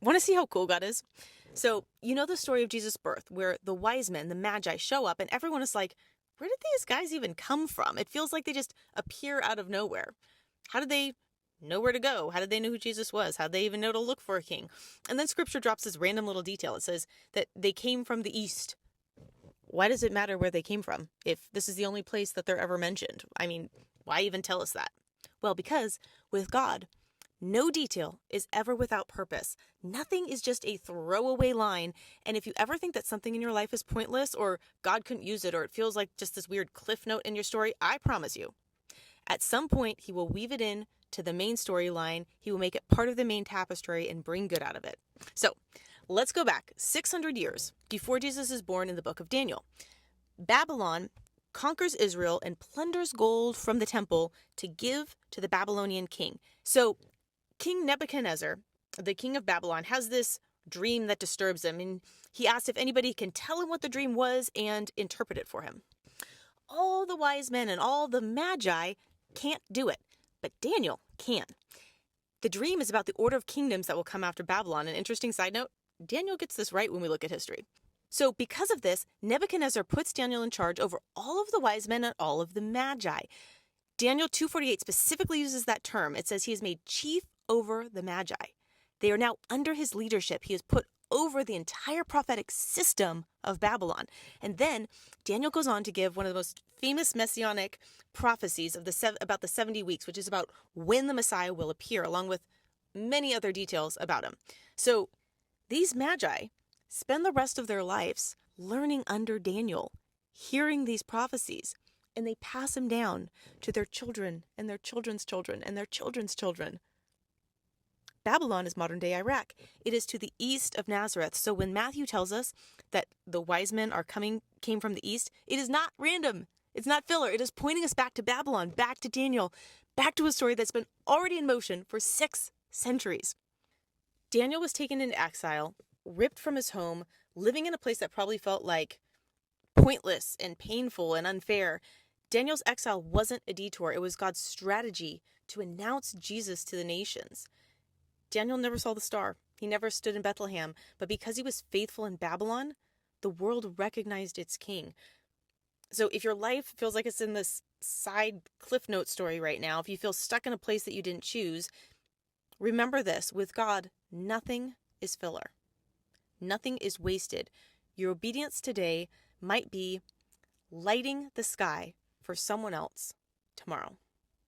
Want to see how cool God is? So, you know the story of Jesus' birth, where the wise men, the Magi, show up and everyone is like, where did these guys even come from? It feels like they just appear out of nowhere. How did they know where to go? How did they know who Jesus was? How did they even know to look for a king? And then scripture drops this random little detail. It says that they came from the east. Why does it matter where they came from if this is the only place that they're ever mentioned? I mean, why even tell us that? Well, because with God, no detail is ever without purpose. Nothing is just a throwaway line. And if you ever think that something in your life is pointless or God couldn't use it or it feels like just this weird cliff note in your story, I promise you, at some point he will weave it in to the main storyline. He will make it part of the main tapestry and bring good out of it. So let's go back 600 years before Jesus is born in the book of Daniel. Babylon conquers Israel and plunders gold from the temple to give to the Babylonian king. So King Nebuchadnezzar, the king of Babylon, has this dream that disturbs him, and he asks if anybody can tell him what the dream was and interpret it for him. All the wise men and all the Magi can't do it, but Daniel can. The dream is about the order of kingdoms that will come after Babylon. An interesting side note, Daniel gets this right when we look at history. So because of this, Nebuchadnezzar puts Daniel in charge over all of the wise men and all of the Magi. Daniel 2:48 specifically uses that term. It says he is made chief over the Magi. They are now under his leadership. He is put over the entire prophetic system of Babylon. And then Daniel goes on to give one of the most famous messianic prophecies of about the 70 weeks, which is about when the Messiah will appear, along with many other details about him. So these Magi spend the rest of their lives learning under Daniel, hearing these prophecies, and they pass them down to their children and their children's children and their children's children. Babylon is modern-day Iraq. It is to the east of Nazareth. So when Matthew tells us that the wise men came from the east, it is not random. It's not filler. It is pointing us back to Babylon, back to Daniel, back to a story that's been already in motion for 6 centuries. Daniel was taken into exile, ripped from his home, living in a place that probably felt like pointless and painful and unfair. Daniel's exile wasn't a detour. It was God's strategy to announce Jesus to the nations. Daniel never saw the star. He never stood in Bethlehem. But because he was faithful in Babylon, the world recognized its king. So if your life feels like it's in this side cliff note story right now, if you feel stuck in a place that you didn't choose, remember this. With God, nothing is filler. Nothing is wasted. Your obedience today might be lighting the sky for someone else tomorrow.